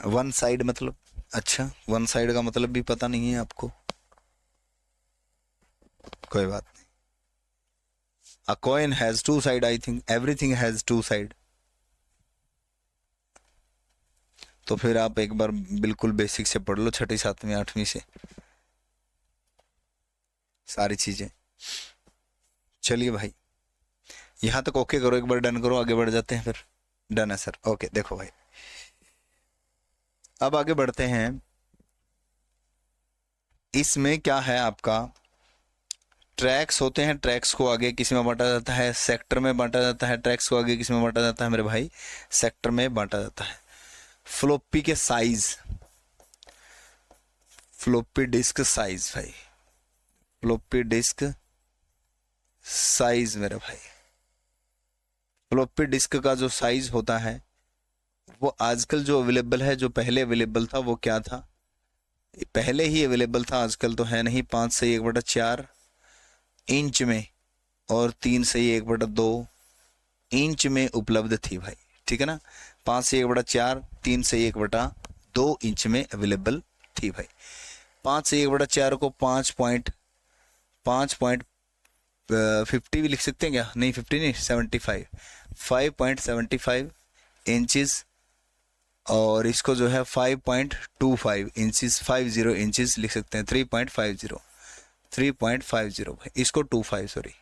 वन साइड मतलब, अच्छा वन साइड का मतलब भी पता नहीं है आपको, कोई बात नहीं। A coin has two side, I think everything has two side. तो फिर आप एक बार बिल्कुल बेसिक से पढ़ लो, छठी सातवीं आठवीं से सारी चीजें। चलिए भाई यहां तक ओके करो, एक बार डन करो, आगे बढ़ जाते हैं फिर। डन है सर, ओके। देखो भाई अब आगे बढ़ते हैं। इसमें क्या है आपका, ट्रैक्स होते हैं, ट्रैक्स को आगे किसी में बांटा जाता है, सेक्टर में बांटा जाता है, ट्रैक्स को आगे किसी में बांटा जाता है मेरे भाई, सेक्टर में बांटा जाता है। फ्लोपी के साइज, फ्लोपी डिस्क साइज भाई, फ्लोपी डिस्क साइज मेरे भाई। फ्लोपी डिस्क का जो साइज होता है वो आजकल जो अवेलेबल है, जो पहले अवेलेबल था वो क्या था, पहले ही अवेलेबल था, आजकल तो है नहीं, 5/1/4 इंच में और 3/1/2 इंच में उपलब्ध थी भाई, ठीक है ना। 5/1/4, 3/1/2 इंच में अवेलेबल थी भाई। 5/1/4 को 5.50 भी लिख सकते हैं क्या, नहीं 50 नहीं 75, 5.75 इंचेस, और इसको जो है 5.25 इंचेस, 50 इंचेस लिख सकते हैं, 3.50 भाई, इसको 25 सॉरी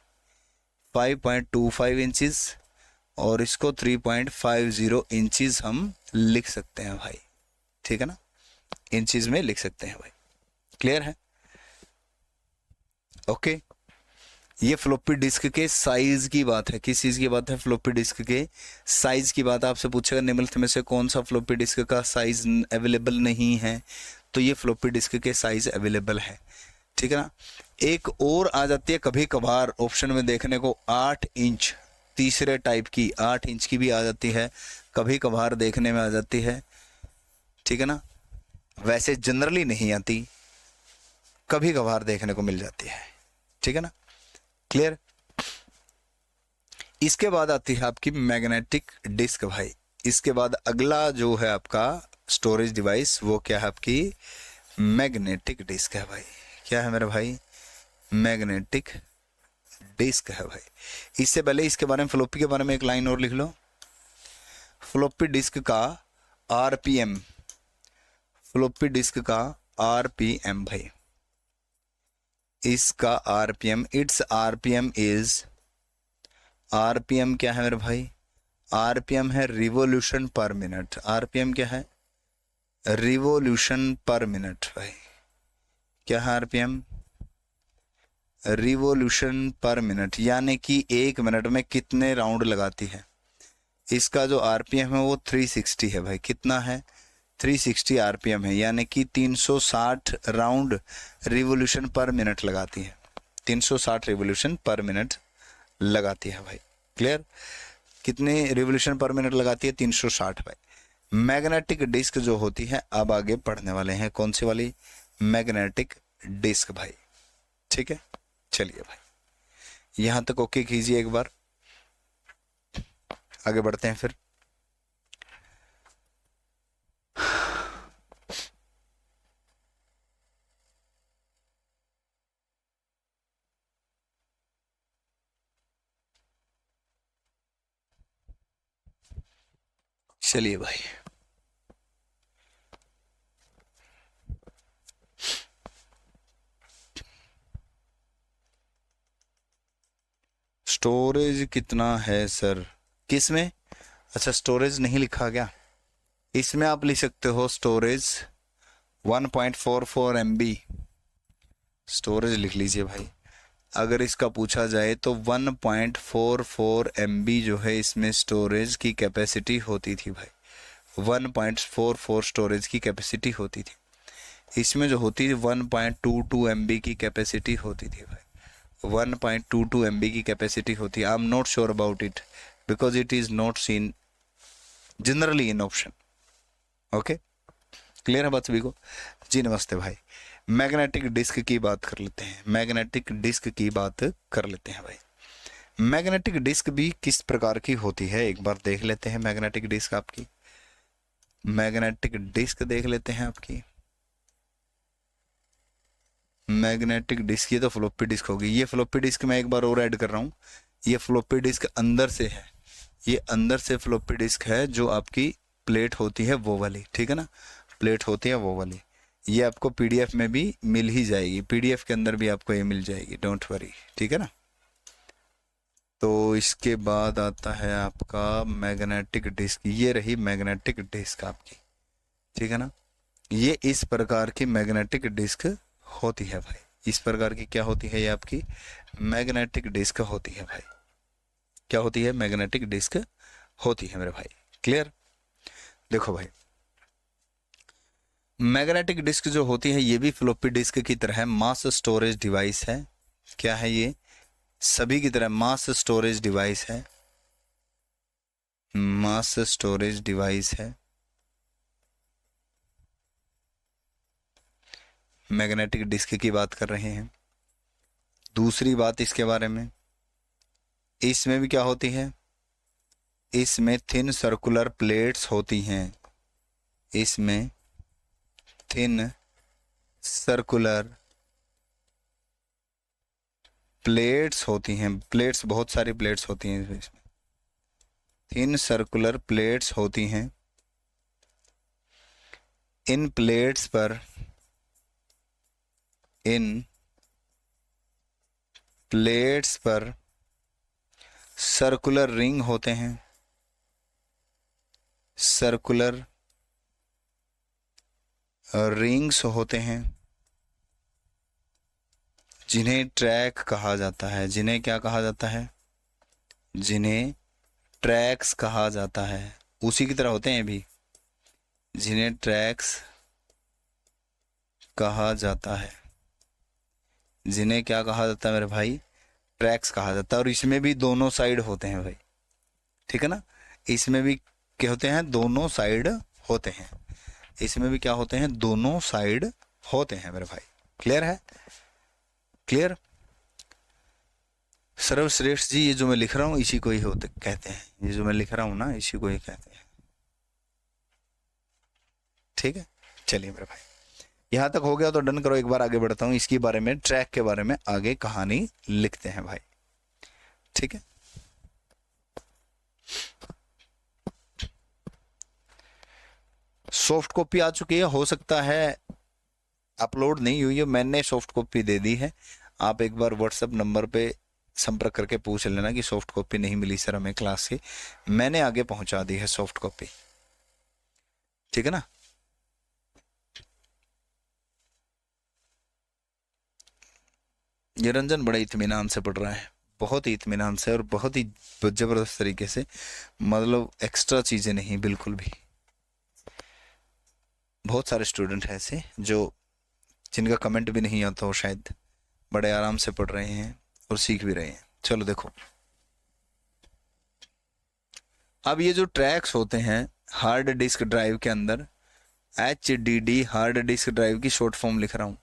5.25 इंचेस और इसको 3.50 इंचेस हम लिख सकते हैं भाई, ठीक है ना, इंचेस में लिख सकते हैं भाई। क्लियर है, ओके। ये फ्लोपी डिस्क के साइज की बात है, किस चीज की बात है, फ्लोपी डिस्क के साइज की बात। आपसे पूछेगा निम्नलिखित में से कौन सा फ्लोपी डिस्क का साइज अवेलेबल नहीं है, तो ये फ्लोपी डिस्क के साइज अवेलेबल है, ठीक है ना। एक और आ जाती है कभी कभार ऑप्शन में देखने को 8 इंच, तीसरे टाइप की 8 इंच की भी आ जाती है, कभी कभार देखने में आ जाती है, ठीक है ना। वैसे जनरली नहीं आती, कभी कभार देखने को मिल जाती है, ठीक है ना। क्लियर। इसके बाद आती है आपकी मैग्नेटिक डिस्क भाई। इसके बाद अगला जो है आपका स्टोरेज डिवाइस वो क्या है, आपकी मैग्नेटिक डिस्क है भाई। क्या है मेरे भाई, मैग्नेटिक डिस्क है भाई। इससे पहले इसके बारे में, फ्लोपी के बारे में एक लाइन और लिख लो। फ्लोपी डिस्क का आरपीएम, फ्लोपी डिस्क का आरपीएम भाई, इसका RPM, it's RPM is, RPM क्या है मेरे भाई, आरपीएम है रिवॉल्यूशन पर मिनट। आरपीएम क्या है, रिवॉल्यूशन पर मिनट भाई। क्या है आरपीएम, रिवॉल्यूशन पर मिनट, यानी कि 1 मिनट में कितने राउंड लगाती है। इसका जो आरपीएम है वो 360 है भाई। कितना है, 360 आरपीएम है, यानी कि 360 राउंड रिवॉल्यूशन पर मिनट लगाती है, 360 रिवॉल्यूशन पर मिनट लगाती है भाई। क्लियर, कितने रिवॉल्यूशन पर मिनट लगाती है, 360 भाई। मैग्नेटिक डिस्क जो होती है, अब आगे पढ़ने वाले हैं कौन सी वाली, मैग्नेटिक डिस्क भाई, ठीक है। चलिए भाई यहां तक ओके कीजिए, एक बार आगे बढ़ते हैं फिर। चलिए भाई स्टोरेज कितना है सर, किस में, अच्छा स्टोरेज नहीं लिखा गया, इसमें आप लिख सकते हो स्टोरेज 1.44 MB स्टोरेज लिख लीजिए भाई। अगर इसका पूछा जाए तो 1.44 MB जो है इसमें स्टोरेज की कैपेसिटी होती थी भाई, 1.44 स्टोरेज की कैपेसिटी होती थी। इसमें जो होती थी 1.22 MB की कैपेसिटी होती थी भाई, 1.22 MB की कैपेसिटी होती है। I am not sure about it because it is not seen generally in option. Okay, clear है बात सभी को जी। नमस्ते भाई, मैग्नेटिक डिस्क की बात कर लेते हैं, मैग्नेटिक डिस्क की बात कर लेते हैं भाई। मैग्नेटिक डिस्क भी किस प्रकार की होती है एक बार देख लेते हैं। मैग्नेटिक डिस्क आपकी, मैग्नेटिक डिस्क देख लेते हैं आपकी। मैग्नेटिक डिस्क, ये तो फ्लॉपी डिस्क होगी। ये फ्लॉपी डिस्क मैं एक बार और ऐड कर रहा हूँ। ये फ्लॉपी डिस्क अंदर से है, ये अंदर से फ्लॉपी डिस्क है जो आपकी प्लेट होती है वो वाली, ठीक है ना, प्लेट होती है वो वाली। ये आपको पीडीएफ में भी मिल ही जाएगी, पीडीएफ के अंदर भी आपको ये मिल जाएगी, डोंट वरी, ठीक है ना। तो इसके बाद आता है आपका मैग्नेटिक डिस्क। ये रही मैग्नेटिक डिस्क आपकी, ठीक है ना। ये इस प्रकार की मैग्नेटिक डिस्क होती है भाई। इस प्रकार की क्या होती है, ये आपकी मैग्नेटिक डिस्क होती है भाई। क्या होती है, मैग्नेटिक डिस्क होती है मेरे भाई। क्लियर। देखो भाई, मैग्नेटिक डिस्क जो होती है ये भी फ्लॉपी डिस्क की तरह मास स्टोरेज डिवाइस है। क्या है ये, सभी की तरह मास स्टोरेज डिवाइस है, मास स्टोरेज डिवाइस है। मैग्नेटिक डिस्क की बात कर रहे हैं। दूसरी बात इसके बारे में, इसमें भी क्या होती है, इसमें थिन सर्कुलर प्लेट्स होती हैं। इसमें थिन सर्कुलर प्लेट्स होती हैं। प्लेट्स, बहुत सारी प्लेट्स होती हैं इसमें, थिन सर्कुलर प्लेट्स होती हैं। इन प्लेट्स पर, इन प्लेट्स पर सर्कुलर रिंग होते हैं, सर्कुलर रिंग्स होते हैं, जिन्हें ट्रैक कहा जाता है। जिन्हें क्या कहा जाता है, जिन्हें ट्रैक्स कहा जाता है। उसी की तरह होते हैं भी, जिन्हें ट्रैक्स कहा जाता है। जिन्हें क्या कहा जाता है मेरे भाई, ट्रैक्स कहा जाता है। और इसमें भी दोनों साइड होते हैं भाई, ठीक है ना। इसमें भी क्या होते हैं, दोनों साइड होते हैं। इसमें भी क्या होते हैं, दोनों साइड होते हैं मेरे भाई। क्लियर है, क्लियर। सर्वश्रेष्ठ जी, ये जो मैं लिख रहा हूँ इसी को ही होते कहते हैं। ये जो मैं लिख रहा हूँ ना, इसी को ही कहते हैं, ठीक है। चलिए मेरे भाई, यहां तक हो गया तो डन करो। एक बार आगे बढ़ता हूं, इसके बारे में, ट्रैक के बारे में आगे कहानी लिखते हैं भाई, ठीक है। सॉफ्ट कॉपी आ चुकी है, हो सकता है अपलोड नहीं हुई है, मैंने सॉफ्ट कॉपी दे दी है। आप एक बार व्हाट्सएप नंबर पे संपर्क करके पूछ लेना कि सॉफ्ट कॉपी नहीं मिली सर हमें क्लास से। मैंने आगे पहुंचा दी है सॉफ्ट कॉपी, ठीक है ना। ये रंजन बड़े इत्मीनान से पढ़ रहा है, बहुत ही इत्मीनान से और बहुत ही जबरदस्त तरीके से, मतलब एक्स्ट्रा चीजें नहीं बिल्कुल भी। बहुत सारे स्टूडेंट हैं ऐसे जो, जिनका कमेंट भी नहीं आता हो, शायद बड़े आराम से पढ़ रहे हैं और सीख भी रहे हैं। चलो देखो, अब ये जो ट्रैक्स होते हैं हार्ड डिस्क ड्राइव के अंदर, HDD हार्ड डिस्क ड्राइव की शॉर्ट फॉर्म लिख रहा हूँ।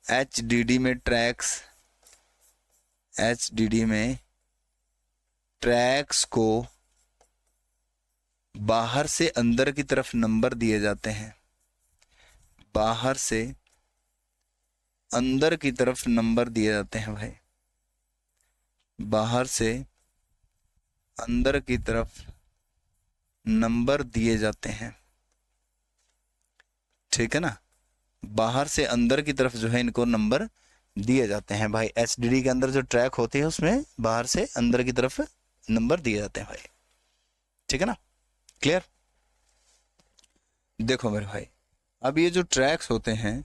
HDD में ट्रैक्स, HDD में ट्रैक्स को बाहर से अंदर की तरफ नंबर दिए जाते हैं, बाहर से अंदर की तरफ नंबर दिए जाते हैं भाई, बाहर से अंदर की तरफ नंबर दिए जाते हैं, ठीक है ना। बाहर से अंदर की तरफ जो है इनको नंबर दिए जाते हैं भाई। HDD के अंदर जो ट्रैक होती है उसमें बाहर से अंदर की तरफ नंबर दिए जाते हैं भाई, ठीक है ना। क्लियर। देखो मेरे भाई, अब ये जो ट्रैक्स होते हैं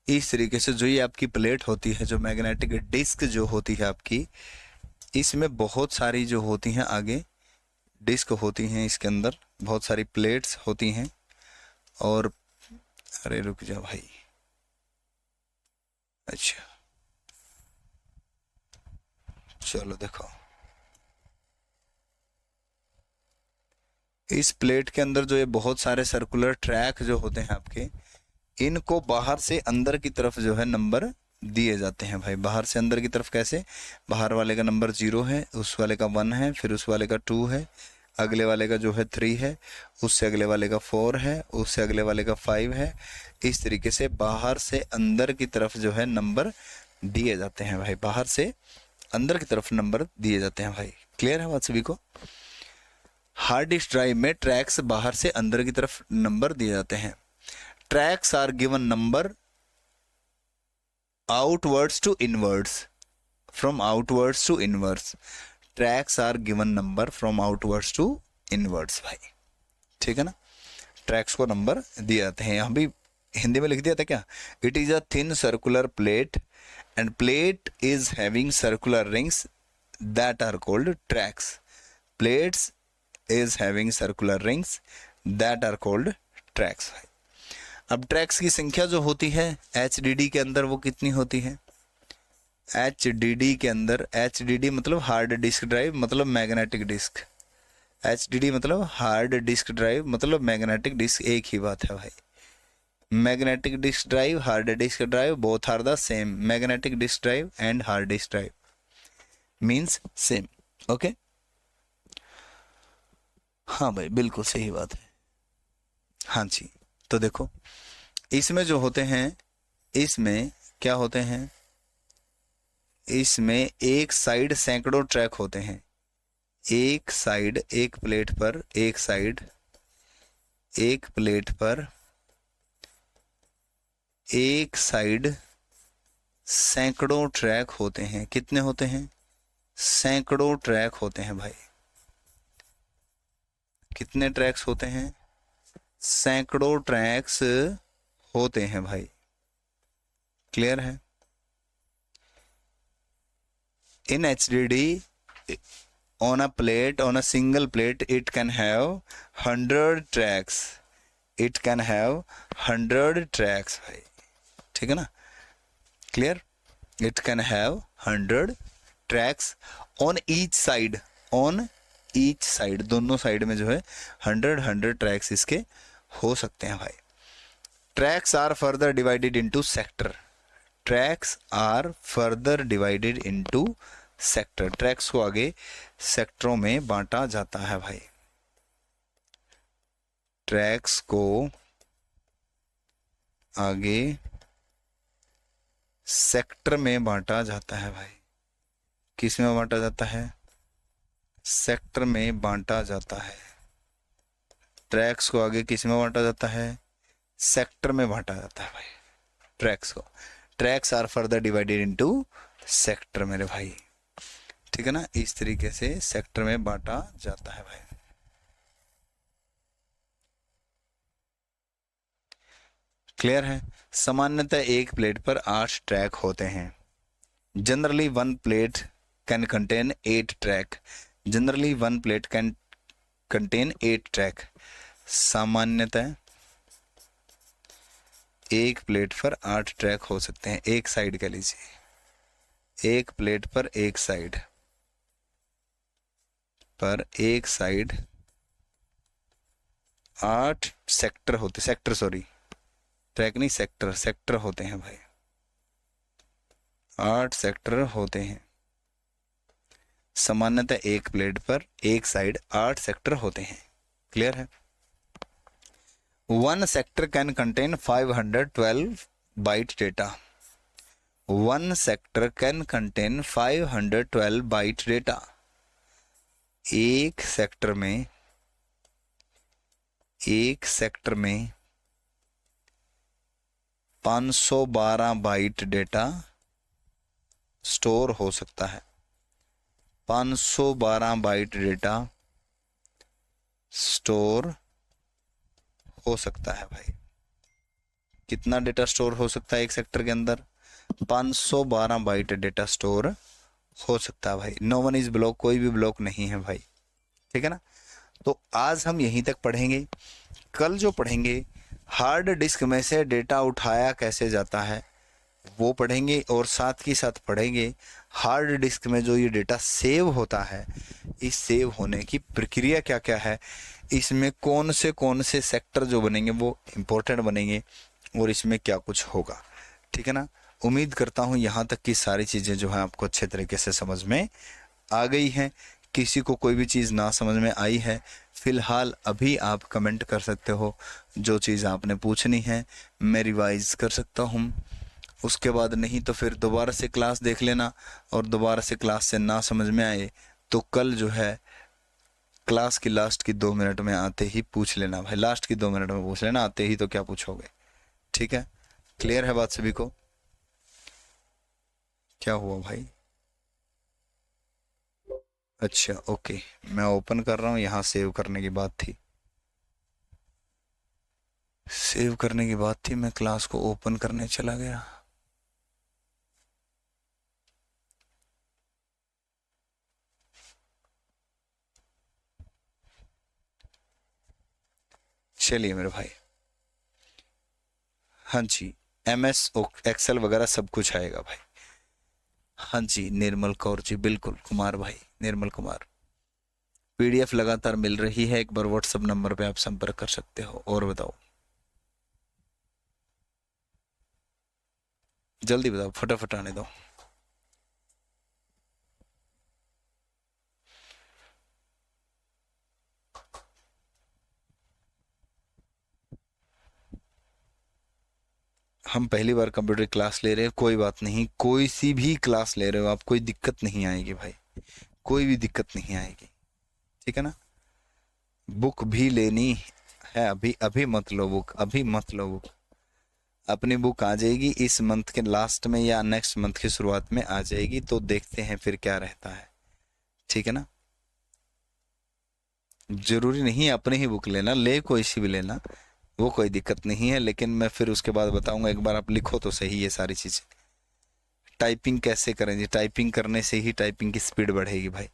इस तरीके से, जो ये आपकी प्लेट होती है, जो मैग्नेटिक डिस्क जो होती है आपकी, इसमें बहुत सारी जो होती हैं आगे डिस्क होती हैं, इसके अंदर बहुत सारी प्लेट्स होती हैं। और अरे रुक जा भाई, अच्छा चलो देखो, इस प्लेट के अंदर जो ये बहुत सारे सर्कुलर ट्रैक जो होते हैं आपके, इनको बाहर से अंदर की तरफ जो है नंबर दिए जाते हैं भाई। बाहर से अंदर की तरफ कैसे, बाहर वाले का नंबर 0 है, उस वाले का 1 है, फिर उस वाले का 2 है, अगले वाले का जो है 3 है, उससे अगले वाले का 4 है, उससे अगले वाले का 5 है। इस तरीके से बाहर से अंदर की तरफ जो है नंबर दिए जाते हैं भाई, बाहर से अंदर की तरफ नंबर दिए जाते हैं भाई। क्लियर है बात सभी को? हार्ड डिस्क ड्राइव में ट्रैक्स बाहर से अंदर की तरफ नंबर दिए जाते हैं। Tracks are given number outwards to inwards, from outwards to inwards, tracks are given number from outwards to inwards भाई, ठीक है ना। ट्रैक्स को नंबर दिए जाते हैं। यहाँ भी हिंदी में लिख दिया था क्या, it is a thin circular plate and plate is having circular rings that are called tracks. Plates is having circular rings that are called tracks भाई। अब ट्रैक्स की संख्या जो होती है HDD के अंदर वो कितनी होती है? HDD के अंदर, HDD मतलब हार्ड डिस्क ड्राइव मतलब मैग्नेटिक डिस्क, HDD मतलब हार्ड डिस्क ड्राइव मतलब मैग्नेटिक डिस्क, एक ही बात है भाई। Magnetic disk drive, hard disk drive, both are the same. Magnetic disk drive and hard disk drive means same. Okay, हाँ भाई बिल्कुल सही बात है। हाँ जी, तो देखो इसमें जो होते हैं, इसमें क्या होते हैं, इसमें एक साइड सैकड़ों ट्रैक होते हैं। एक साइड, एक प्लेट पर, एक साइड, एक प्लेट पर, एक साइड सैकड़ों ट्रैक होते हैं। कितने होते हैं? सैकड़ों ट्रैक होते हैं भाई। कितने ट्रैक्स होते हैं? सैकड़ों ट्रैक्स होते हैं भाई। क्लियर है? इन HDD on a plate, on a single plate, it can have 100 tracks. It can have 100 tracks भाई, ठीक है ना। Clear? It can have 100 tracks on each side. On each side, दोनों साइड में जो है 100 ट्रैक्स इसके हो सकते हैं भाई। Tracks are further divided into sector. Tracks are further divided into sector. Tracks को आगे सेक्टरों में बांटा जाता है भाई। ट्रैक्स को आगे सेक्टर में बांटा जाता है भाई। किस में बांटा जाता है? सेक्टर में बांटा जाता है। ट्रैक्स को आगे किस में बांटा जाता है? सेक्टर में बांटा जाता है भाई ट्रैक्स को। Tracks are further divided into sector मेरे भाई, ठीक है ना। इस तरीके से सेक्टर में बांटा जाता है भाई। क्लियर है? सामान्यतः एक प्लेट पर 8 ट्रैक होते हैं। Generally one plate can contain 8 track. Generally one plate can contain 8 track. सामान्यतः एक प्लेट पर 8 ट्रैक हो सकते हैं। एक साइड कह लीजिए, एक प्लेट पर एक साइड पर, एक साइड 8 सेक्टर होते, सेक्टर सॉरी ट्रैक नहीं, सेक्टर, सेक्टर होते हैं भाई। 8 सेक्टर होते हैं। सामान्यतः एक प्लेट पर एक साइड 8 सेक्टर होते हैं। क्लियर है? One sector can contain 512 byte data. One sector can contain 512 byte data. एक सेक्टर में, एक सेक्टर में 512 बाइट डेटा स्टोर हो सकता है। 512 बाइट डेटा स्टोर हो सकता है भाई। कितना डेटा स्टोर हो सकता है एक सेक्टर के अंदर? 512 बाइट डेटा स्टोर हो सकता है भाई। नो वन इज ब्लॉक, कोई भी ब्लॉक नहीं है भाई, ठीक है ना। तो आज हम यहीं तक पढ़ेंगे। कल जो पढ़ेंगे हार्ड डिस्क में से डेटा उठाया कैसे जाता है वो पढ़ेंगे, और साथ ही साथ पढ़ेंगे हार्ड डिस्क में जो ये डेटा सेव होता है, इस सेव होने की प्रक्रिया क्या क्या है, इसमें कौन से सेक्टर जो बनेंगे वो इम्पोर्टेंट बनेंगे, और इसमें क्या कुछ होगा, ठीक है ना। उम्मीद करता हूँ यहाँ तक की सारी चीज़ें जो है आपको अच्छे तरीके से समझ में आ गई हैं। किसी को कोई भी चीज़ ना समझ में आई है, फ़िलहाल अभी आप कमेंट कर सकते हो, जो चीज़ आपने पूछनी है मैं रिवाइज़ कर सकता हूँ। उसके बाद नहीं तो फिर दोबारा से क्लास देख लेना, और दोबारा से क्लास से ना समझ में आए तो कल जो है क्लास की लास्ट की 2 मिनट में आते ही पूछ लेना भाई, लास्ट की 2 मिनट में पूछ लेना, आते ही तो क्या पूछोगे। ठीक है, क्लियर है बात सभी को? क्या हुआ भाई? अच्छा ओके, मैं ओपन कर रहा हूँ, यहाँ सेव करने की बात थी, सेव करने की बात थी, मैं क्लास को ओपन करने चला गया। चलिए मेरे भाई, हाँ जी, MS एक्सेल वगैरह सब कुछ आएगा भाई। हाँ जी निर्मल कौर जी, बिल्कुल कुमार भाई, निर्मल कुमार। PDF लगातार मिल रही है, एक बार व्हाट्सएप नंबर पे आप संपर्क कर सकते हो। और बताओ, जल्दी बताओ, फटाफट आने दो। हम पहली बार कंप्यूटर क्लास ले रहे हैं, कोई बात नहीं, कोई सी भी क्लास ले रहे हो आप, कोई दिक्कत नहीं आएगी भाई, कोई भी दिक्कत नहीं आएगी। ठीक है ना? बुक भी लेनी है, अभी अभी मत लो बुक, अभी मत लो बुक। अपनी बुक आ जाएगी इस मंथ के लास्ट में या नेक्स्ट मंथ की शुरुआत में आ जाएगी, तो देखते हैं फिर क्या रहता है। ठीक है ना? जरूरी नहीं अपनी ही बुक लेना, ले कोई सी भी लेना, वो कोई दिक्कत नहीं है, लेकिन मैं फिर उसके बाद बताऊंगा, एक बार आप लिखो तो सही ये सारी चीज़ें। टाइपिंग कैसे करेंगे? टाइपिंग करने से ही टाइपिंग की स्पीड बढ़ेगी भाई।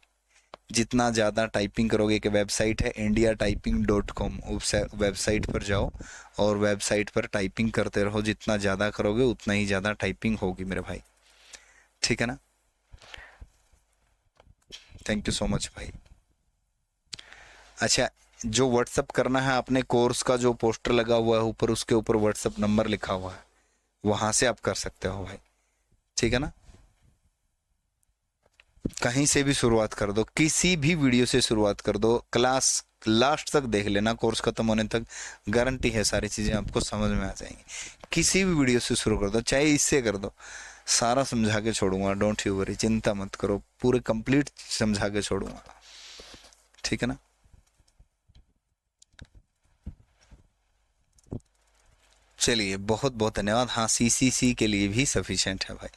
जितना ज़्यादा टाइपिंग करोगे, कि वेबसाइट है indiatyping.com, उस वेबसाइट पर जाओ और वेबसाइट पर टाइपिंग करते रहो, जितना ज़्यादा करोगे उतना ही ज़्यादा टाइपिंग होगी मेरे भाई। ठीक है ना? थैंक यू सो मच भाई। अच्छा, जो व्हाट्सअप करना है आपने, कोर्स का जो पोस्टर लगा हुआ है ऊपर, उसके ऊपर व्हाट्सअप नंबर लिखा हुआ है, वहाँ से आप कर सकते हो भाई। ठीक है ना? कहीं से भी शुरुआत कर दो, किसी भी वीडियो से शुरुआत कर दो, क्लास लास्ट तक देख लेना, कोर्स खत्म होने तक गारंटी है सारी चीज़ें आपको समझ में आ जाएंगी। किसी भी वीडियो से शुरू कर दो, चाहे इससे कर दो, सारा समझा के छोड़ूंगा, डोंट यू वरी, चिंता मत करो, पूरे कंप्लीट समझा के छोड़ूंगा। ठीक है ना? चलिए बहुत बहुत धन्यवाद। हाँ CCC के लिए भी सफिशिएंट है भाई।